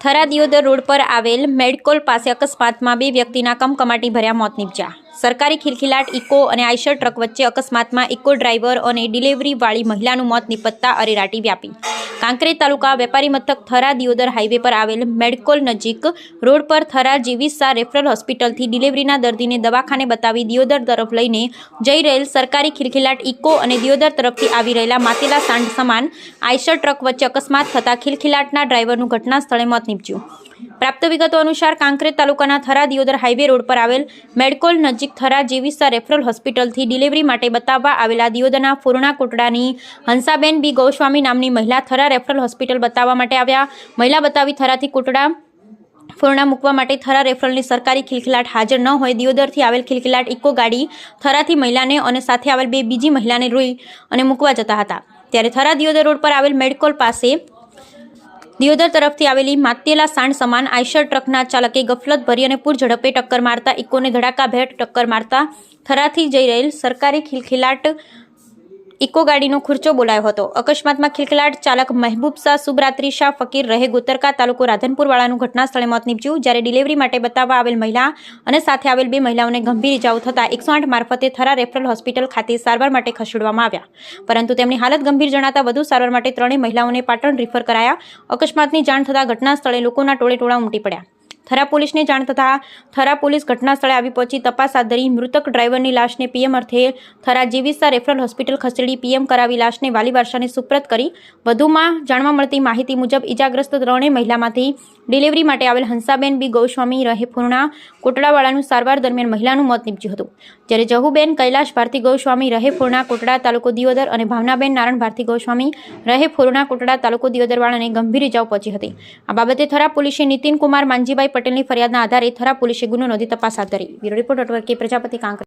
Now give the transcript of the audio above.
Thara Deodar road પર આવેલ મેડકોલ પાસે અકસ્માતમાં બે વ્યક્તિના કમકમાટી ભર્યા મોત નીપજ્યા। સરકારી ખિલખિલાટ ઇકો અને આઈશર ટ્રક વચ્ચે અકસ્માતમાં ઇકો ડ્રાઈવર અને ડિલિવરીવાળી મહિલાનું મોત નીપજતા અરેરાટી વ્યાપી। કાંકરેજ તાલુકા વેપારી મથક થરા દિયોદર હાઈવે પર આવેલ મેડકોલ નજીક રોડ પર થરા જીવીસા રેફરલ હોસ્પિટલથી ડિલિવરીના દર્દીને દવાખાને બતાવી દિયોદર તરફ લઈને જઈ રહેલ સરકારી ખિલખિલાટ ઇકો અને દિયોદર તરફથી આવી રહેલા માતેલા સાંઢ સમાન આઈશર ટ્રક વચ્ચે અકસ્માત થતાં ખિલખિલાટના ડ્રાઈવરનું ઘટના સ્થળે મોત નીપજ્યું। પ્રાપ્ત વિગતો અનુસાર કાંકરેજ તાલુકાના થરા દિયોદર હાઈવે રોડ પર આવેલ મેડકોલ નજીક થરા જીવીસા રેફરલ હોસ્પિટલથી ડિલિવરી માટે બતાવવા આવેલા દિયોદરના ફોરણા કોટડાની હંસાબેન બી ગોસ્વામી નામની મહિલા થરા રેફરલ હોસ્પિટલ બતાવવા માટે આવ્યા। મહિલા બતાવી થરાથી કોટડા ફોરણા મૂકવા માટે થરા રેફરલની સરકારી ખિલખિલાટ હાજર ન હોય દિયોદરથી આવેલ ખિલખિલાટ ઇકો ગાડી થરાથી મહિલાને અને સાથે આવેલ બે બીજી મહિલાને રોઈ અને મૂકવા જતા હતા। ત્યારે થરા દિયોદર રોડ પર આવેલ મેડકોલ પાસે દિયોદર તરફથી આવેલી માતેલા સાંઢ સમાન આઈશર ટ્રકના ચાલકે ગફલત ભરી અને પૂર ઝડપે ટક્કર મારતા ઇકોને ધડાકાભેર ટક્કર મારતા થરાથી જઈ રહેલ સરકારી ખિલખિલાટ ઇકો ગાડીનો ખુરચો બોલાયો હતો। અકસ્માતમાં ખિલખિલાટ ચાલક મહેબૂબ શાહ શુભરાત્રી શાહ ફકીર રહે ગોતરકા તાલુકો રાધનપુરવાળાનું ઘટના સ્થળે મોત નીપજ્યું। જ્યારે ડિલિવરી માટે બતાવવા આવેલ મહિલા અને સાથે આવેલ બે મહિલાઓને ગંભીર ઇજાઓ થતાં 108 મારફતે થરા રેફરલ હોસ્પિટલ ખાતે સારવાર માટે ખસેડવામાં આવ્યા, પરંતુ તેમની હાલત ગંભીર જણાતા વધુ સારવાર માટે ત્રણેય મહિલાઓને પાટણ રિફર કરાયા। અકસ્માતની જાણ થતાં ઘટના સ્થળે લોકોના ટોળેટોળા ઉમટી પડ્યા। થરા પોલીસને જાણ થતાં થરા પોલીસ ઘટના સ્થળે આવી પહોંચી તપાસ હાથ ધરી મૃતક ડ્રાઈવરની લાશને પીએમ અર્થે થરા જીવીસા રેફરલ હોસ્પિટલ ખસેડી પીએમ કરાવી લાશને વાલી વારસાને સુપ્રત કરી। વધુમાં જાણવા મળતી માહિતી મુજબ ઇજાગ્રસ્ત ત્રણેય મહિલામાંથી ડિલિવરી માટે આવેલ હંસાબેન બી ગોસ્વામી રહે ફોરણા કોટડાવાળાનું સારવાર દરમિયાન મહિલાનું મોત નીપજ્યું હતું। જ્યારે જહુબેન કૈલાશ ભારતી ગોસ્વામી રહે ફોરણા કોટડા તાલુકો દિયોદર અને ભાવનાબેન નારાયણ ભારતી ગોસ્વામી રહે ફોરણા કોટડા તાલુકો દિયોદરવાળાને ગંભીર ઇજાઓ પહોંચી હતી। આ બાબતે થરા પોલીસે નીતિન કુમાર માંજીભાઈ પટેલની ફરિયાદના આધારે થરા પોલીસે ગુનો નોંધી તપાસ હાથ ધરી। બ્યુરો રિપોર્ટ કે પ્રજાપતિ કાંકરેજ।